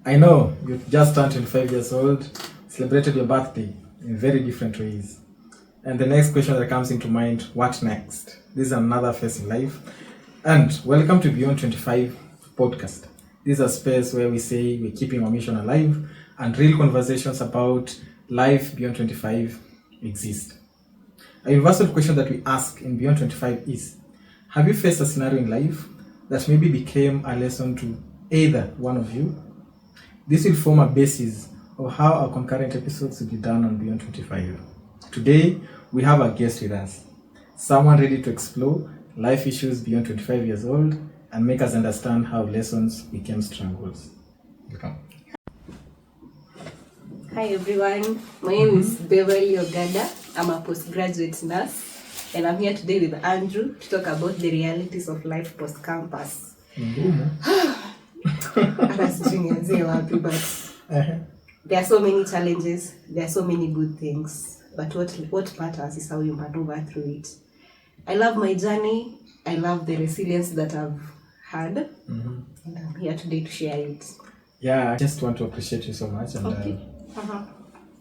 I know you just turned 25 years old, celebrated your birthday in very different ways. And the next question that comes into mind, what next? This is another phase in life. And welcome to Beyond 25 podcast. This is a space where we say we're keeping our mission alive and real conversations about life beyond 25 exist. A universal question that we ask in Beyond 25 is, have you faced a scenario in life that maybe became a lesson to either one of you? This will form a basis of how our concurrent episodes will be done on Beyond 25. Today, we have a guest with us, someone ready to explore life issues beyond 25 years old and make us understand how lessons became struggles. Welcome. Hi everyone, my name is BEVERLYN. I'm a postgraduate nurse and I'm here today with Andrew to talk about the realities of life post-campus. But there are so many challenges, there are so many good things, but what matters is how you maneuver through it. I love my journey, I love the resilience that I've had, and I'm here today to share it. Yeah, I just want to appreciate you so much. And okay.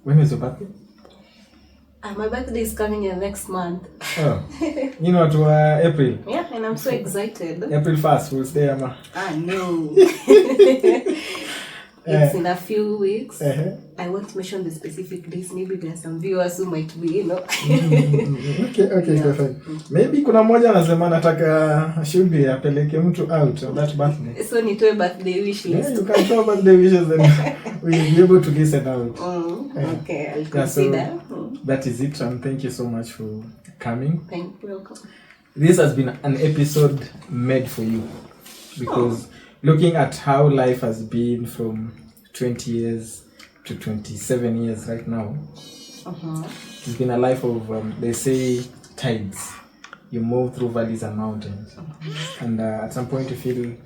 When is your birthday? My birthday is coming in next month. Oh, you know, to April. Yeah, and I'm so excited. April 1st, we'll stay, Emma. No. It's in a few weeks. I won't mention the specific days. Maybe there are some viewers who might be, you know. Okay, yeah. Fine. Maybe kuna mmoja anasema nataka shughuli apeleke mtu out on that birthday. So nitoe birthday wishes. Yeah, you can show birthday wishes and we'll be able to listen out. Okay, I'll consider. So that is it, and thank you so much for coming. Thank you. Welcome. This has been an episode made for you because looking at how life has been from 20 years to 27 years right now, it's been a life of, they say, tides. You move through valleys and mountains. And at some point you feel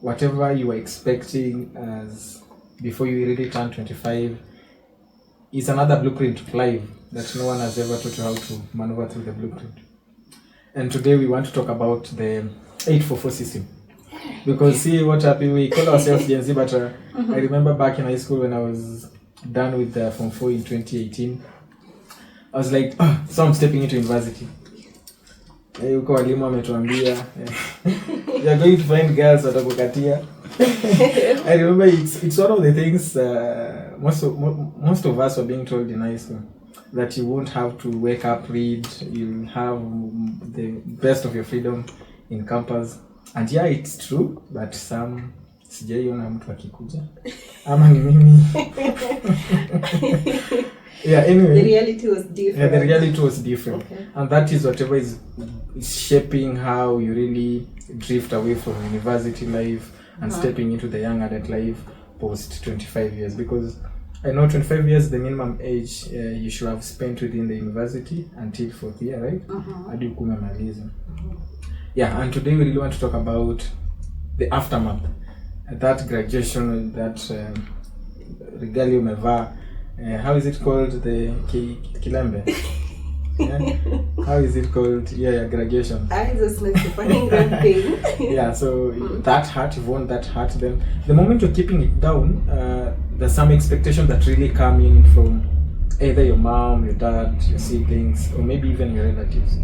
whatever you were expecting as before you really turn 25 is another blueprint of life that no one has ever taught you how to maneuver through the blueprint. And today we want to talk about the 844 system. Because see what happened, we call ourselves Gen Z, but I remember back in high school when I was done with Form 4 in 2018, I was like, so I'm stepping into university. Uko walimu wametuambia you're going to find girls watakukatia. I remember it's one of the things most of us were being told in high school, that you won't have to wake up, read, you'll have the best of your freedom in campus. And yeah, it's true, but some sijaiona mtu akikuja ama ni mimi. Yeah, anyway, the reality was different. Yeah, the reality was different. Okay. And that is whatever is shaping how you really drift away from university life and stepping into the young adult life post 25 years. Because I know 25 years the minimum age you should have spent within the university until 4th year, right? Hadi ukume maliza. Yeah, and today we really want to talk about the aftermath, that graduation, that regalia umevaa. How is it called? The kilembe? Yeah? How is it called? Yeah, graduation. I just like the funny thing. Yeah, so that hat, you've won that hat. Then the moment you're keeping it down, there's some expectation that really come in from either your mom, your dad, your siblings, or maybe even your relatives.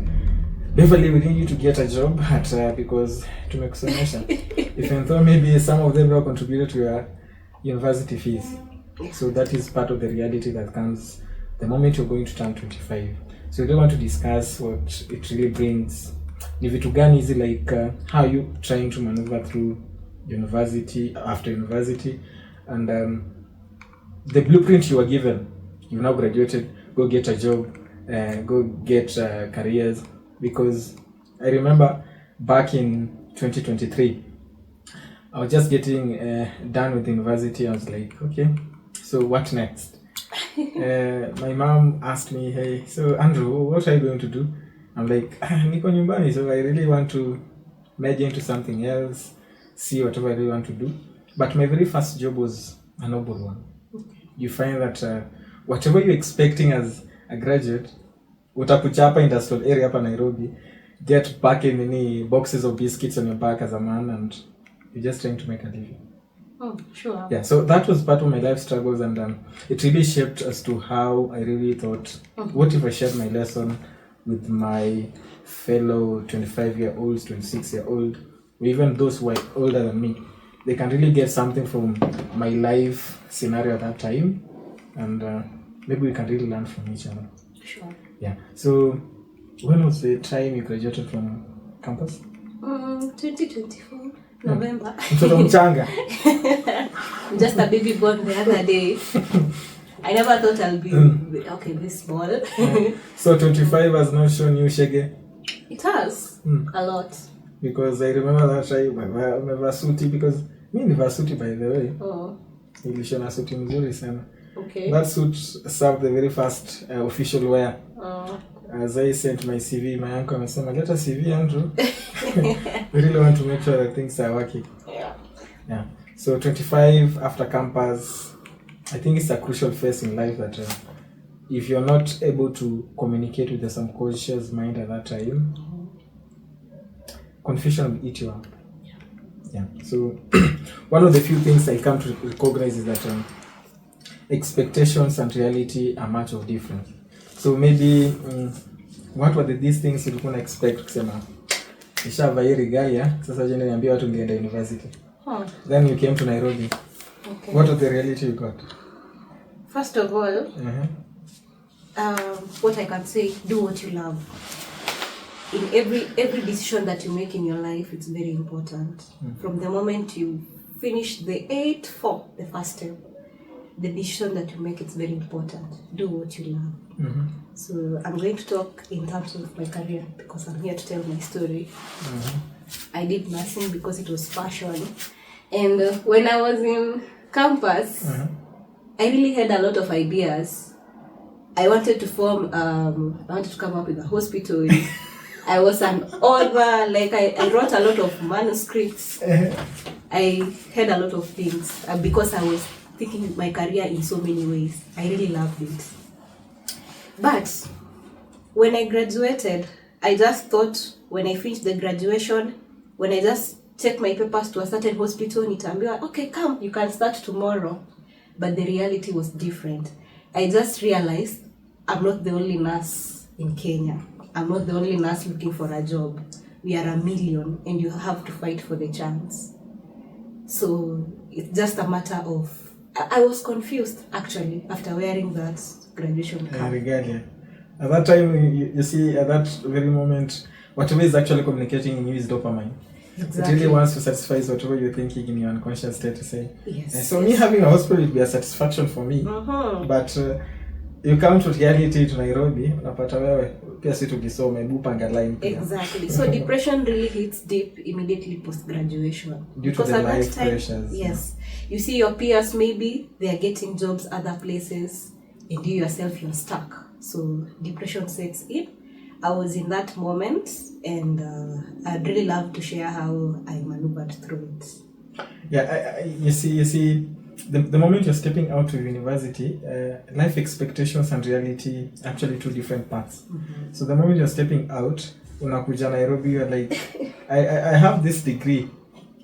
Beverly, we need you to get a job at because to make sonation. Even though maybe some of them will contribute to your university fees. So that is part of the reality that comes the moment you're going to turn 25. So we don't want to discuss what it really brings. Ni vitu gani is like how you trying to maneuver through university, after university, and the blueprint you were given. You now graduated, go get a job, go get careers. Because I remember back in 2023, I was just getting done with university. I was like, okay, so what next? My mom asked me, hey, so Andrew, what are you going to do? I'm like, niko nyumbani, so I really want to merge into something else, see whatever I really want to do. But my very first job was a noble one. You find that whatever you're expecting as a graduate, utakuja hapa industrial area hapa Nairobi, get packing many boxes of biscuits on your back as a man, and you're just trying to make a living. Oh, sure. Yeah, so that was part of my life struggles, and it really shaped as to how I really thought, what if I shared my lesson with my fellow 25-year-olds, 26-year-old, or even those who are older than me. They can really get something from my life scenario at that time, and maybe we can really learn from each other. Sure. Yeah. So, when was the time you graduated from campus? 2024, November. Mtoto mchanga. Just a baby born the other day. I never thought I'll be this small. So 25 has not shown you shege? It has a lot. Because I remember that time umevaa suti, because mi nilivaa suti by the way. Oh. Nilishona suti mzuri sana. Okay. That suit served the very first official wear. Oh. As I sent my CV, my uncle amesema, "Let us CV, Andrew." We really want to make sure that things are working. Yeah. So 25 after campus, I think it's a crucial phase in life that if you're not able to communicate with the subconscious mind at that time, confusion will eat you up. Yeah. So one of the few things I come to recognize is that expectations and reality are much of difference. So maybe what were these things you couldn't expect? Kusema nishavaa hii regalia, sasa je niambia watu nilienda university. Then you came to Nairobi. Okay. What was the reality you got? First of all, what I can say, do what you love. In every decision that you make in your life, it's very important. From the moment you finish the 8-4, the first step, the decision that you make, it's very important. Do what you love. So I'm going to talk in terms of my career because I'm here to tell my story. I did nursing because it was passion. And when I was in campus, I really had a lot of ideas. I wanted to come up with a hospital. I was an author, like I wrote a lot of manuscripts. I had a lot of things because I was thinking my career in so many ways. I really loved it. But when I graduated, I just thought when I finished the graduation, when I just take my papers to a certain hospital, nitaambiwa, okay, come, you can start tomorrow. But the reality was different. I just realized I'm not the only nurse in Kenya. I'm not the only nurse looking for a job. We are a million and you have to fight for the chance. So it's just a matter of, I was confused actually after wearing that graduation cap. Regalia. At that time, you see, at that very moment, whatever is actually communicating in you is dopamine. Exactly. It really wants to satisfy whatever you're thinking in your unconscious state to say. Yes. So me having a hospital would be a satisfaction for me. But you come to reality to Nairobi, unapata wewe pia si tukisoma ibupanga line pia. Exactly. So depression really hits deep immediately post graduation. Due to the life pressures. Yes. You see your peers, maybe they are getting jobs other places and you yourself you're stuck. So depression sets in. I was in that moment and I'd really love to share how I maneuvered through it. Yeah, you see, the moment you're stepping out of university, life expectations and reality are actually two different paths. So the moment you're stepping out, unakuja Nairobi, you're like, I have this degree.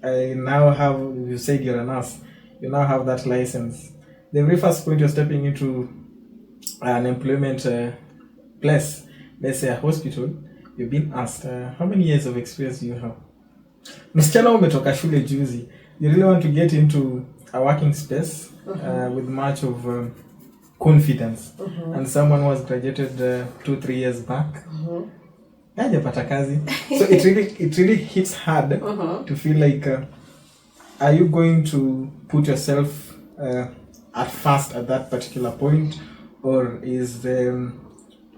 I now have, you said you're a nurse, you now have that license. The very first point you're stepping into an employment place, let's say a hospital, you've been asked, how many years of experience do you have? Msichana umetoka shule juzi, you really want to get into a working space with much of confidence, and someone who has graduated 2-3 years back, hajapata kazi. So it really hits hard to feel like, are you going to put yourself at first at that particular point, or is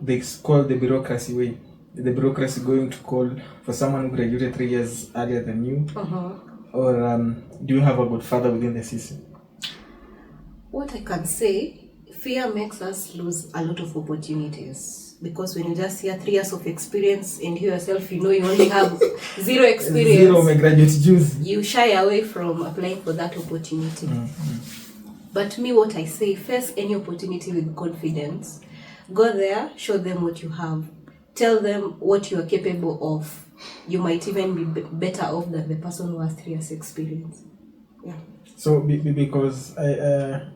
it's called the bureaucracy way? The bureaucracy going to call for someone who graduated 3 years earlier than you? Or do you have a good father within the system? What I can say, fear makes us lose a lot of opportunities. Because when you just hear 3 years of experience and you yourself, you know you only have 0 experience. Zero graduate juice. You shy away from applying for that opportunity. But me, what I say, face any opportunity with confidence. Go there, show them what you have. Tell them what you are capable of. You might even be better off than the person who has 3 years experience. Yeah. So because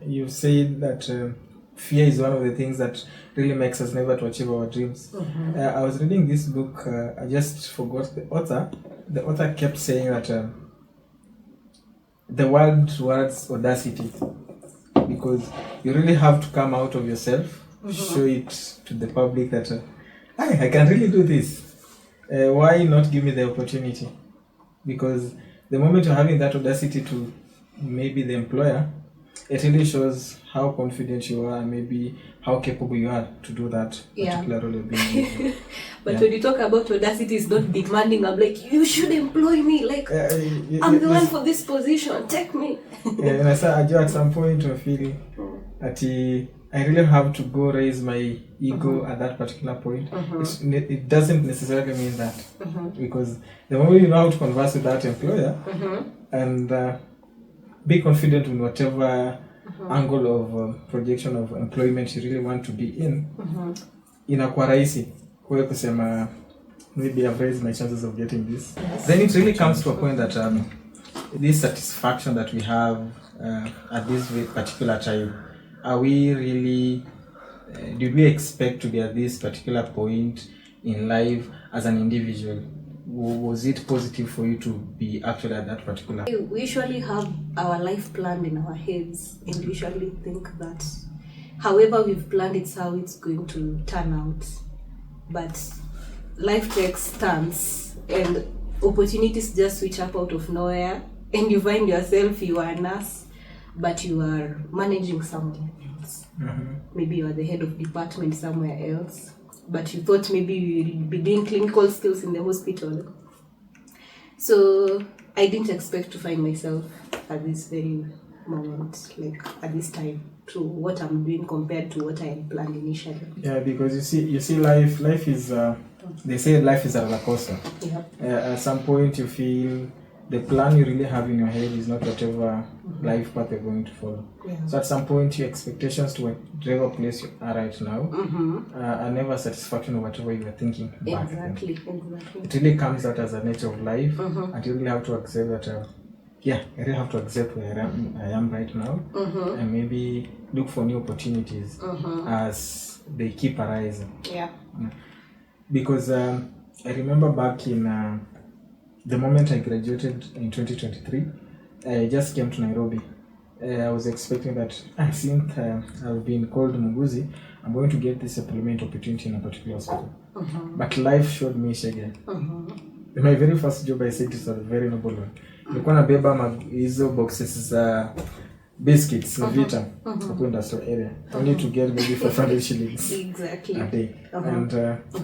you said that fear is one of the things that really makes us never to achieve our dreams. I was reading this book. I just forgot the author. The author kept saying that the world towards audacity, because you really have to come out of yourself, show it to the public that I can really do this. Why not give me the opportunity? Because the moment you're having that audacity to maybe the employer, it really shows how confident you are, maybe how capable you are to do that particular role you're being in. But when you talk about audacity, it's not demanding. I'm like, you should employ me. Like, I'm the one for this position. Take me. And I said, at some point, I feel that I really have to go raise my ego at that particular point. It doesn't necessarily mean that. Because the moment you know how to converse with that employer and be confident in whatever angle of projection of employment you really want to be in, inakuwa rahisi kwa kusema maybe I've raised my chances of getting this. Then it really comes to a point that this satisfaction that we have at this particular time, are we really, did we expect to be at this particular point in life as an individual? Was it positive for you to be actually at that particular? We usually have our life planned in our heads, and we usually think that however we've planned it's how it's going to turn out. But life takes turns and opportunities just switch up out of nowhere, and you find yourself, you are a nurse, but you are managing somewhere else. Maybe you are the head of department somewhere else, but you thought maybe you will be doing clinical skills in the hospital. So I didn't expect to find myself at this very moment, like at this time, to what I'm doing compared to what I had planned initially. Yeah, because you see life is, they say life is a roller coaster. At some point you feel the plan you really have in your head is not whatever life path you're going to follow. So at some point your expectations to whatever place you are right now are never satisfaction of whatever you were thinking back then. Exactly. It really comes out as a nature of life, and you really have to accept that I really have to accept where I am right now, and maybe look for new opportunities as they keep arising. Because I remember back in the moment I graduated in 2023, I just came to Nairobi. I was expecting that since I've been called Muguzi, I'm going to get this supplement opportunity in a particular hospital. But life showed me shege. My very first job, I said it was a very noble one. Nilikuwa nabeba hizo boxes za biscuits na vita hapo industrial area, only to get maybe 500 shillings a day. And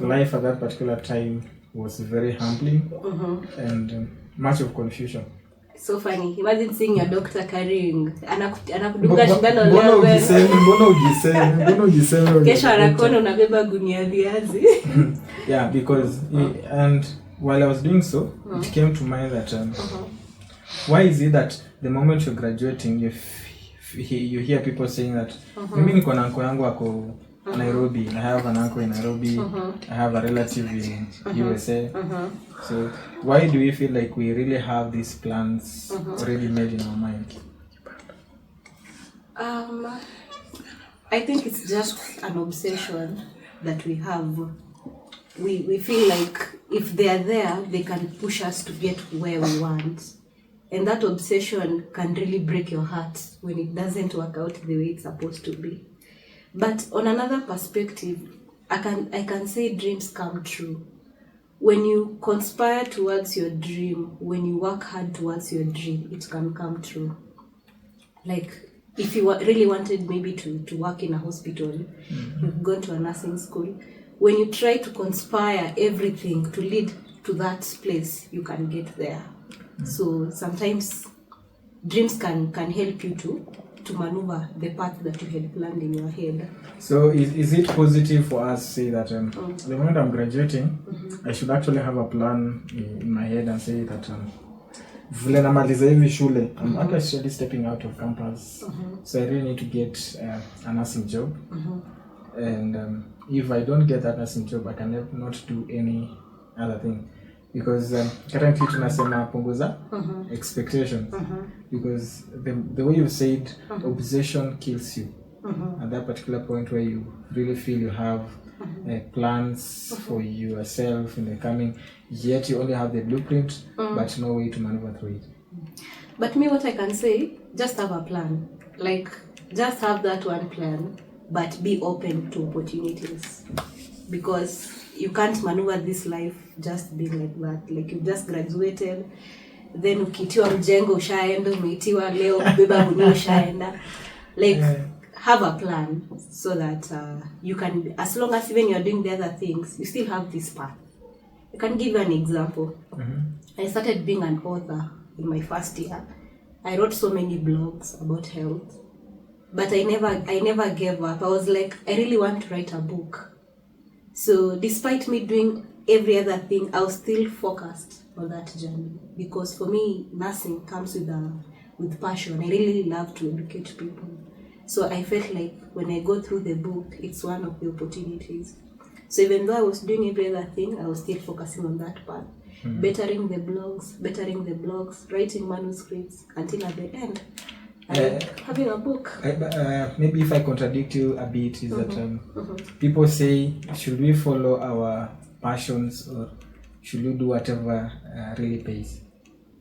life at that particular time was very humbling and much of confusion. So funny. Imagine seeing your doctor carrying anakudunga shindano Mbona ujiseme kesho anakuona unabeba gunia viazi. Yeah, because and while I was doing so, it came to mind that why is it that the moment you're graduating, you hear people saying that mimi niko na uncle yangu ako Nairobi, I have an uncle in Nairobi, I have a relative in USA. So why do we feel like we really have these plans already made in our mind? I think it's just an obsession that we have. We feel like if they are there, they can push us to get where we want. And that obsession can really break your heart when it doesn't work out the way it's supposed to be. But on another perspective, I can say dreams come true. When you conspire towards your dream, when you work hard towards your dream, it can come true. Like, if you really wanted maybe to work in a hospital, you've gone to a nursing school, when you try to conspire everything to lead to that place, you can get there. So sometimes dreams can help you to maneuver the path that you had planned in your head. So is it positive for us to say that the moment I'm graduating, I should actually have a plan in my head and say that vile namaliza hivi shule, I'm actually stepping out of campus, so I really need to get a nursing job. And if I don't get that nursing job, I can not do any other thing. because currently tunasema punguza expectations, because the way you said obsession kills you at that particular point where you really feel you have plans for yourself in the coming, yet you only have the blueprint but no way to maneuver through it. But me, what I can say, just have a plan. Like, just have that one plan, but be open to opportunities. Because you can't maneuver this life just being like that. Like, you just graduated, then ukitiwa mjengo ushaenda, umeitiwa leo beba gunia ushaenda. Like, have a plan so that you can, as long as even you're doing the other things, you still have this path. I can give you an example. I started being an author in my first year. I wrote so many blogs about health, but I never gave up. I was like, I really want to write a book. So despite me doing every other thing, I was still focused on that journey, because for me, nursing comes with passion. I really love to educate people. So I felt like when I go through the book, it's one of the opportunities. So even though I was doing every other thing, I was still focusing on that part. Bettering the blogs, writing manuscripts, until at the end, having a book. Maybe if I contradict you a bit, is that people say, should we follow our passions or should we do whatever really pays?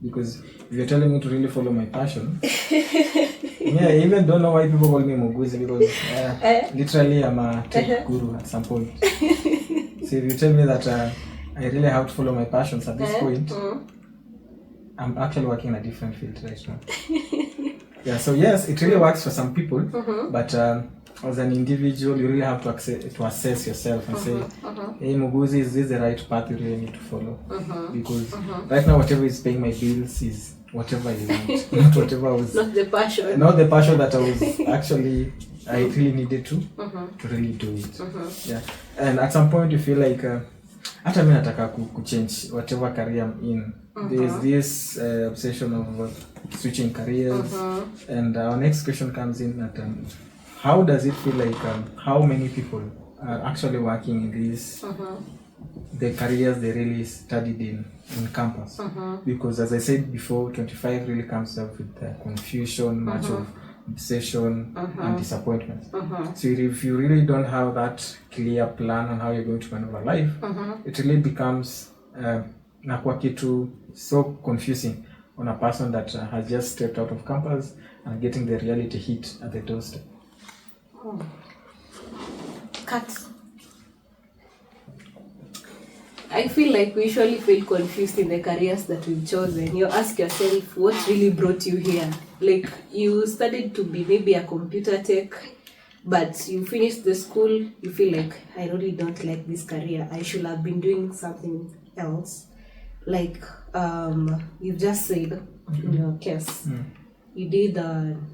Because if you're telling me to really follow my passion, I even don't know why people call me Muguzi, because literally I'm a tech guru at some point. So if you tell me that I really have to follow my passions at this point, I'm actually working in a different field right now. Yeah, so yes, it really works for some people, but as an individual, you really have to assess yourself and say, hey Muguzi, is this the right path you really need to follow? Because right now, whatever is paying my bills is whatever I want, not whatever I was... Not the passion. Not the passion that I was actually, I really needed to really do it. Yeah, and at some point you feel like, hata mimi nataka change whatever career I'm in. There's this obsession of switching careers, and our next question comes in that how does it feel like, how many people are actually working in these the careers they really studied in campus? Because as I said before, 25 really comes up with confusion, much of obsession and disappointment. So if you really don't have that clear plan on how you're going to maneuver life, it really becomes nakuwa kitu so confusing on a person that has just stepped out of campus and getting the reality hit at the doorstep. Cut. I feel like we usually feel confused in the careers that we've chosen. You ask yourself, what really brought you here? Like, you studied to be maybe a computer tech, but you finished the school, you feel like, I really don't like this career. I should have been doing something else. Like, you've just said in your case, you did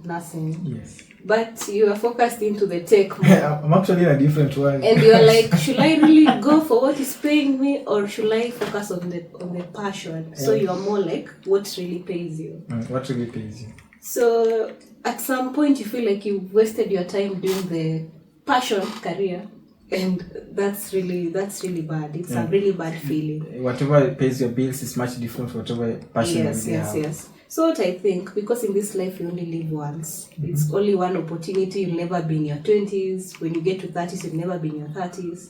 nursing. Yes. But you are focused into the tech more. I'm actually in a different one. And you're like, should I really go for what is paying me, or should I focus on the passion? So you're more like, what really pays you? What really pays you? So at some point you feel like you've wasted your time doing the passion career, and that's really bad. It's a really bad feeling. Whatever pays your bills is much different from whatever passion you have. Yes. So what I think, because in this life you only live once, it's only one opportunity. You'll never be in your 20s. When you get to 30s, you'll never be in your 30s.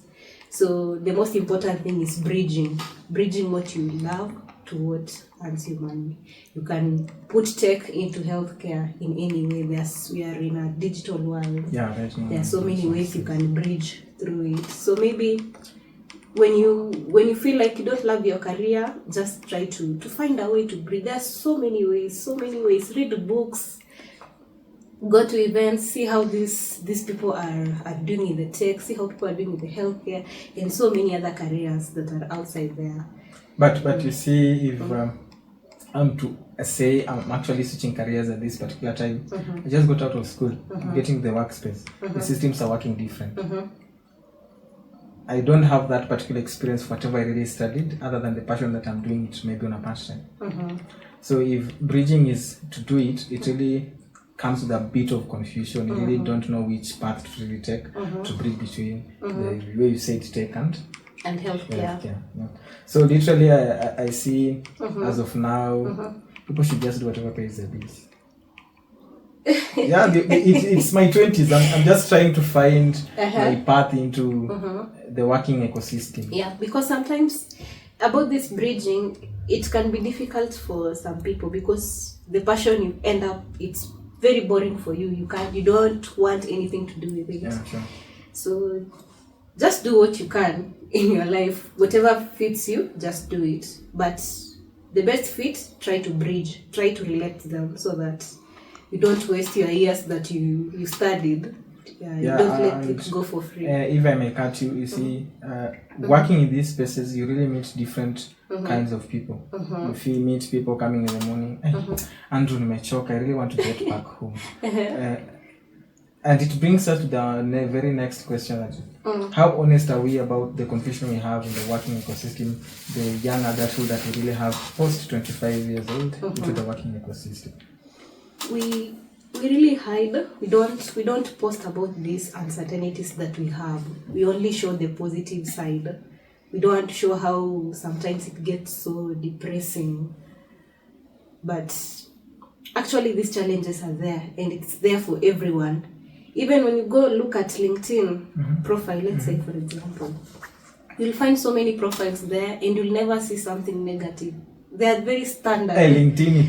So the most important thing is bridging what you love to what earns you money. You can put tech into healthcare in any way. We are in a digital world. Yeah, right now. There are so many ways you can bridge through it. So maybe when you feel like you don't love your career, just try to find a way to bridge. There's so many ways. Read books, go to events, see how these people are doing in the tech, see how people are doing in the healthcare, and so many other careers that are outside there. But you see, if I'm to say I'm actually switching careers at this particular time, I just got out of school, getting the workspace. The systems are working different. I don't have that particular experience, whatever I really studied, other than the passion that I'm doing it maybe on a part-time. So if bridging is to do it, it really comes with a bit of confusion. You really don't know which path to really take to bridge between the way you said tech and And healthcare. Yeah. So literally, I see as of now, people should just do whatever pays their bills. Yeah, it's my 20s. I'm just trying to find my path into the working ecosystem. Yeah, because sometimes about this bridging, it can be difficult for some people because the passion you end up, it's very boring for you. You don't want anything to do with it. Yeah, sure. So just do what you can in your life. Whatever fits you, just do it. But the best fit, try to bridge, try to relate them so that you don't waste your years that you studied. You don't let it go for free. If I may cut you, you see, working in these spaces, you really meet different kinds of people. If you meet people coming in the morning, Andrew, nimechoka, I really want to get back home. And it brings us to the very next question. How honest are we about the confusion we have in the working ecosystem, the young adulthood that we really have post 25 years old into the working ecosystem? We really hide. We don't post about these uncertainties that we have. We only show the positive side. We don't show how sometimes it gets so depressing. But actually these challenges are there and it's there for everyone. Even when you go look at LinkedIn profile, let's say for example, you'll find so many profiles there and you'll never see something negative. They are very standard. LinkedIn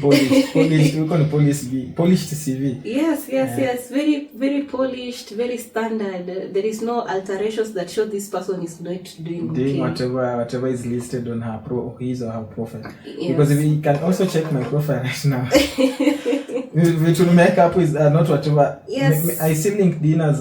polished CV. Yes. Very, very polished, very standard. There is no alterations that show this person is not doing okay. Whatever is listed on his or her profile. Yes. Because we can also check my profile right now. Which will make up with not whatever. Yes. I see LinkedIn as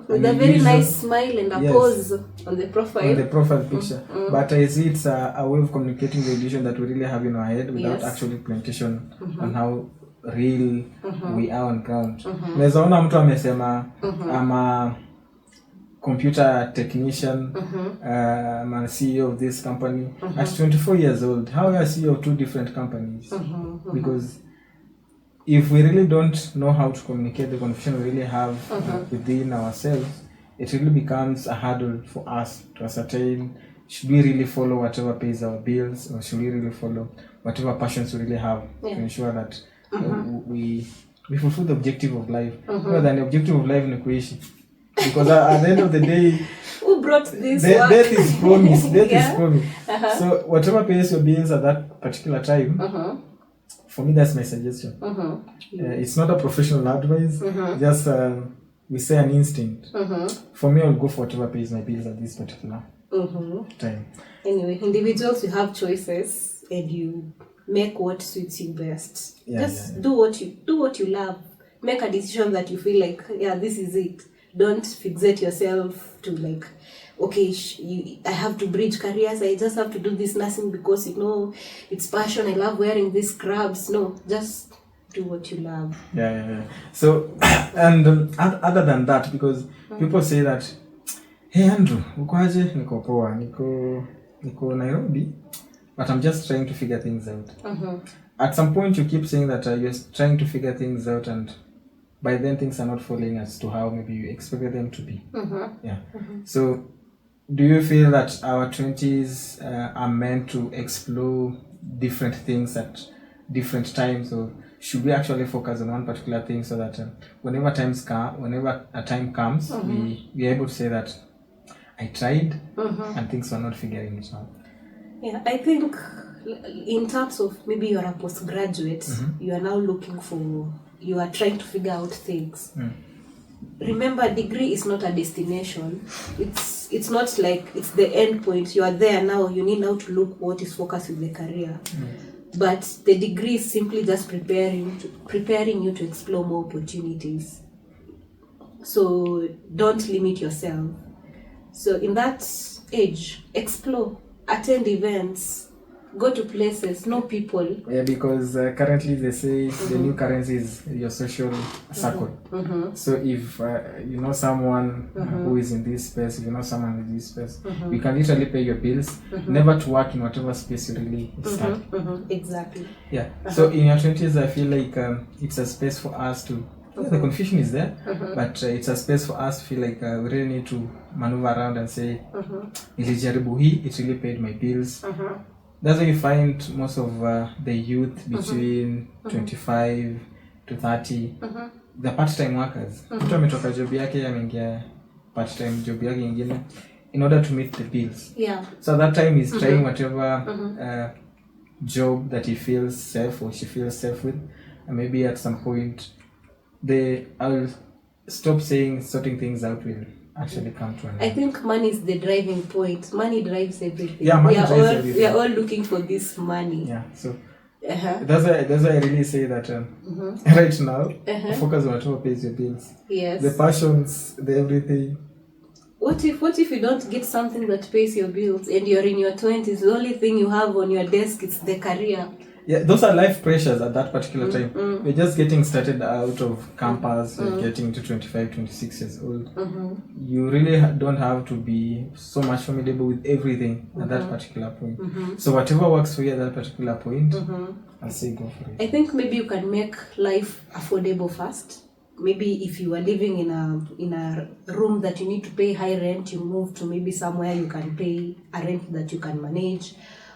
with a very nice smile and a pose on the profile. On the profile picture. But I see it's a way of communicating the illusion that we really have in our head without actual implementation on how real we are on ground. Unaweza ona mtu amesema I'm a computer technician, I'm a CEO of this company at 24 years old. How are you a CEO of two different companies? Because if we really don't know how to communicate the confusion we really have within ourselves, it really becomes a hurdle for us to ascertain, should we really follow whatever pays our bills, or should we really follow whatever passions we really have to ensure that we fulfill the objective of life. Rather than the objective of life in kuishi. Because at the end of the day, who brought this death is promised. Is promised. So whatever pays your bills at that particular time, for me, that's my suggestion. It's not a professional advice. Just we say an instinct. For me, I'll go for whatever pays my bills at this particular time. Anyway, individuals, you have choices, and you make what suits you best. Do what you love. Make a decision that you feel like, this is it. Don't fixate yourself to like, okay, I have to bridge careers. I just have to do this nursing because it's passion. I love wearing these scrubs. No, just do what you love. So, and other than that, because people say that, hey Andrew, uko aje? Niko poa, niko Nairobi, but I'm just trying to figure things out. At some point, you keep saying that you're trying to figure things out, and by then things are not falling as to how maybe you expected them to be. So, do you feel that our 20s are meant to explore different things at different times, or should we actually focus on one particular thing so that whenever a time comes, we are able to say that I tried and things were not figuring it out? I think in terms of maybe you're a postgraduate, you are now you are trying to figure out things. Remember, degree is not a destination. It's not like it's the end point. You are there now. You need now to look what is focused with the career. But the degree is simply just preparing you to explore more opportunities. So don't limit yourself. So in that age, explore, attend events, go to places, know people. Because currently they say the new currency is your social circle. So if you know someone who is in this space, if you know someone in this space, you can literally pay your bills, never to work in whatever space you really study. Exactly. So in your 20s, I feel like it's a space for us to Yeah, the confusion is there, but it's a space for us to feel like we really need to maneuver around and say, nilijaribu hii, it really paid my bills. That's why you find most of the youth between 25 to 30, the part-time workers. Mtu ametoka job yake ameingia part-time job yake ingine in order to meet the bills. Yeah. So that time he's trying whatever job that he feels safe or she feels safe with, and maybe at some point I'll stop saying sorting things out will actually come to an end. I think money is the driving point. Money drives everything. Yeah, money drives everything. We are all looking for this money. Yeah, so that's why I really say that right now, focus on whatever pays your bills. Yes. The passions, the everything. What if you don't get something that pays your bills and you're in your 20s, the only thing you have on your desk is the career? Yeah, those are life pressures at that particular time. We're just getting started out of campus, getting to 25, 26 years old. You really don't have to be so much familiar with everything at that particular point. So whatever works for you at that particular point, I'll say go for it. I think maybe you can make life affordable first. Maybe if you are living in a room that you need to pay high rent, you move to maybe somewhere you can pay a rent that you can manage.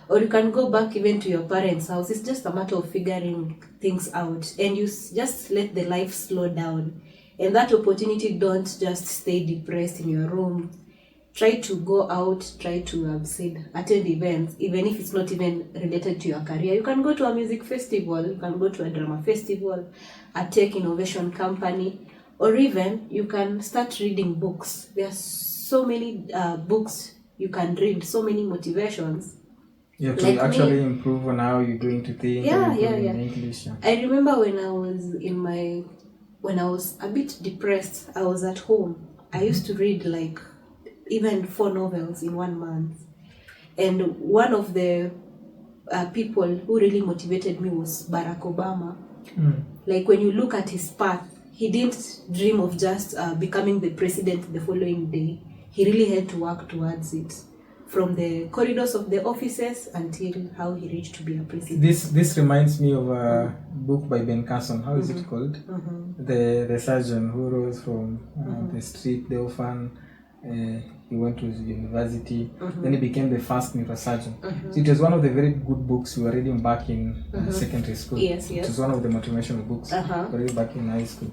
Or you can go back even to your parents' house. It's just a matter of figuring things out. And you just let the life slow down. And that opportunity, don't just stay depressed in your room. Try to go out, try to attend events, even if it's not even related to your career. You can go to a music festival, you can go to a drama festival, a tech innovation company, or even you can start reading books. There are so many books you can read, so many motivations. You have to like actually improve on how you're going to think. Yeah. In English. Yeah. I remember when I was a bit depressed, I was at home. I used to read like even 4 novels in 1 month. And one of the people who really motivated me was Barack Obama. Like when you look at his path, he didn't dream of just becoming the president the following day. He really had to work towards it. From the corridors of the offices until how he reached to be a president. This reminds me of a book by Ben Carson. How is it called? The surgeon who rose from the street, the orphan. He went to university. Then he became the first neurosurgeon. So it was one of the very good books we were reading back in secondary school. Yes. It was one of the motivational books we were reading back in high school.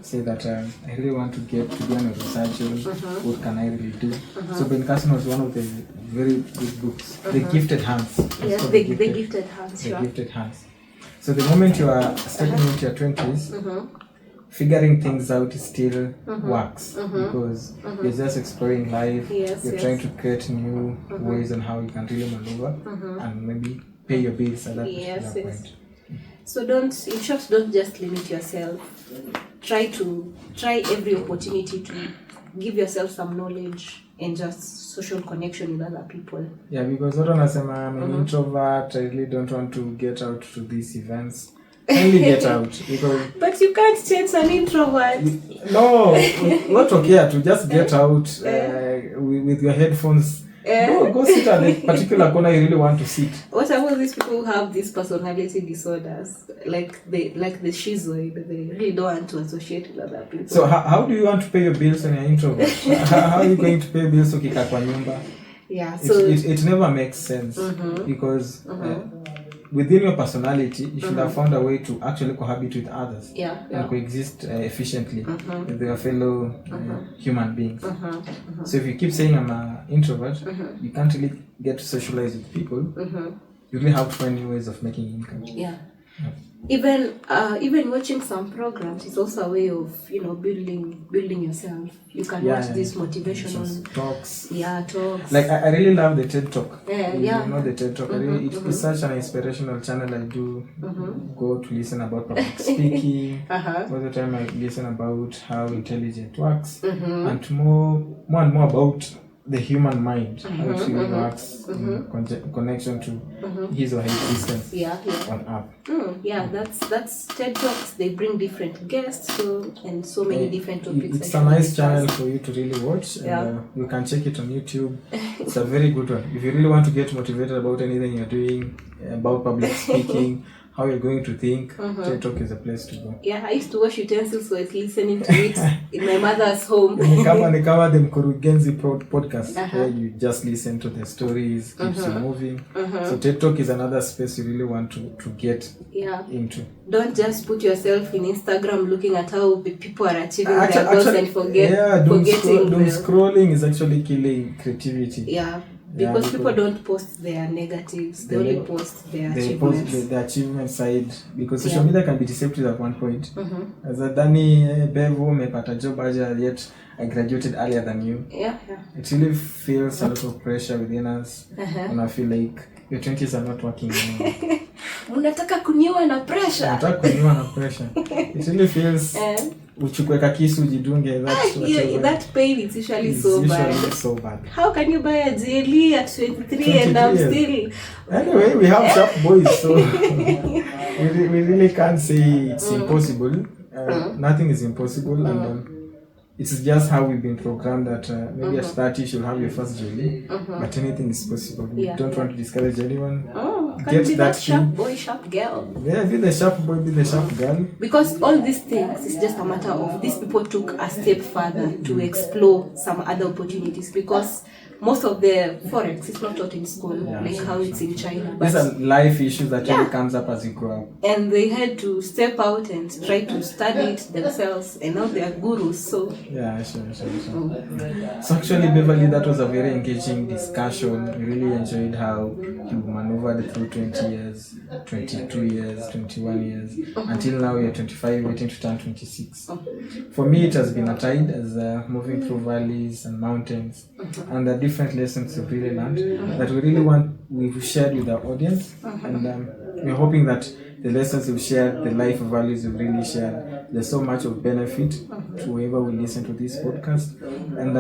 Say that I really want to get to be a neurosurgeon. What can I really do? So Ben Carson was one of the very good books. The Gifted Hands. Yes, the gifted hands. The Gifted Hands. So the moment you are stepping into your 20s, figuring things out still works because you're just exploring life. You're trying to create new ways on how you can really maneuver and maybe pay your bills at that particular point. So don't just limit yourself. Try every opportunity to give yourself some knowledge and just social connection with other people. Yeah, because what I'm an introvert, I really don't want to get out to these events. Only get out because. But you can't change an introvert. No, not okay to just get out with your headphones. Go sit at the particular corner you really want to sit. What about these people who have these personality disorders, like the schizoid? They really don't want to associate with other people. So how do you want to pay your bills when you're introvert? How are you going to pay bills ukika kwa nyumba? Yeah, so it never makes sense because. Within your personality, you should have found a way to actually cohabit with others and coexist efficiently with your fellow human beings. So if you keep saying I'm an introvert, you can't really get to socialize with people. You really have to find new ways of making income. Yeah. Even watching some programs is also a way of building yourself. You can watch these motivational talks. Talks. Like I really love the TED Talk. You know the TED Talk. It's such an inspirational channel. I do go to listen about public speaking. All the time I listen about how intelligence works and more and more about the human mind, how it really works in connection to his or her existence on Earth. That's TED Talks. They bring different guests and so many different topics. It's a nice channel for you to really watch. And, you can check it on YouTube. It's a very good one. If you really want to get motivated about anything you're doing, about public speaking, how you're going to think, TED Talk is a place to go. Yeah, I used to wash utensils, so I was listening to it in my mother's home. Ni kama the Mkurugenzi podcast, where you just listen to the stories, keeps you moving. So TED Talk is another space you really want to get into. Don't just put yourself in Instagram looking at how people are achieving their goals and forgetting. Doom scrolling is actually killing creativity. Yeah. Because people don't post their negatives, they only post their achievements. Post the achievement side, because social media can be deceptive at one point. As a Dani Bevo mepata job aja, yet I graduated earlier than you. Yeah. It really feels a lot of pressure within us, and I feel like your 20s are not working anymore. Unataka kuniwa na pressure. It really feels uchukweka kisu jidunge, that pain is usually so bad. How can you buy a jelly at 23 and I'm still... Anyway, we have sharp boys, so we really can't say it's impossible. Nothing is impossible, and it's just how we've been programmed that maybe at 30 you'll have your first jelly, but anything is possible. We don't want to discourage anyone. Can be that sharp boy, sharp girl. Yeah, be the sharp boy, be the sharp girl. Because all these things is just a matter of these people took a step further to explore some other opportunities, because most of the forex is not taught in school, how it's in China. These are life issues that really comes up as you grow up. And they had to step out and try to study it themselves, and now they are gurus. So sure. So actually, Beverly, that was a very engaging discussion. We really enjoyed how you maneuvered through 20 years, 22 years, 21 years, until now you're 25, waiting to turn 26. For me, it has been a tide as moving through valleys and mountains, and the different lessons we've really learned that we've shared with our audience, and we're hoping that the lessons we've shared, the life values we've really shared, there's so much of benefit to whoever will listen to this podcast, and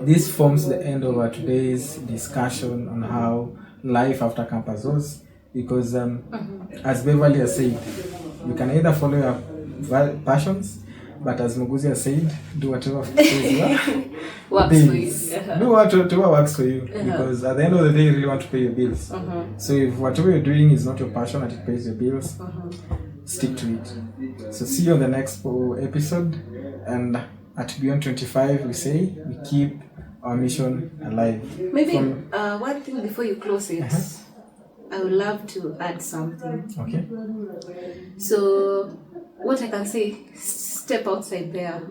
this forms the end of our today's discussion on how life after campus was, because as Beverly has said, you can either follow your passions, but as Muguzi has said, do whatever works for you. Do whatever works for you, because at the end of the day, you really want to pay your bills. So if whatever you're doing is not your passion and it pays your bills, stick to it. So see you on the next episode, and at Beyond 25, we say we keep our mission alive. Maybe one thing before you close it, I would love to add something. Okay. So what I can say, step outside there.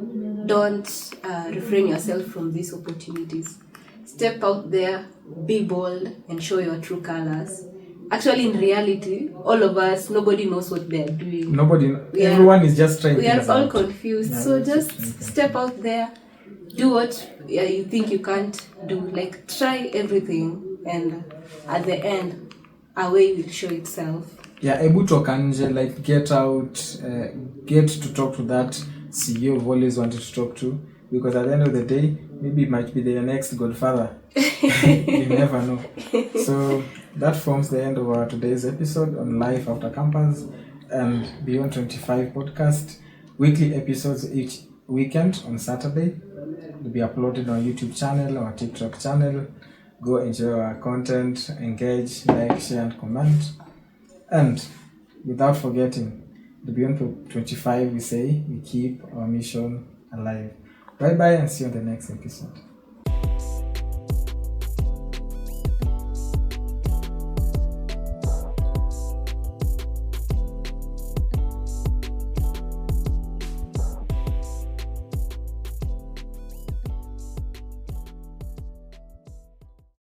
Don't refrain yourself from these opportunities. Step out there, be bold, and show your true colors. Actually, in reality, all of us, nobody knows what they're doing. Everyone is just trying. We are all confused. So just step out there, do what you think you can't do. Like, try everything, and at the end, a way will show itself. Able to kanje, like get out, get to talk to that CEO you've always wanted to talk to, because at the end of the day, maybe it might be their next godfather. You never know. So that forms the end of our today's episode on Life After Campus and Beyond 25 podcast. Weekly episodes each weekend on Saturday. Will be uploaded on YouTube channel or TikTok channel. Go enjoy our content, engage, like, share, and comment. And without forgetting, the Beyond 25, we say we keep our mission alive. Bye bye, and see you on the next episode.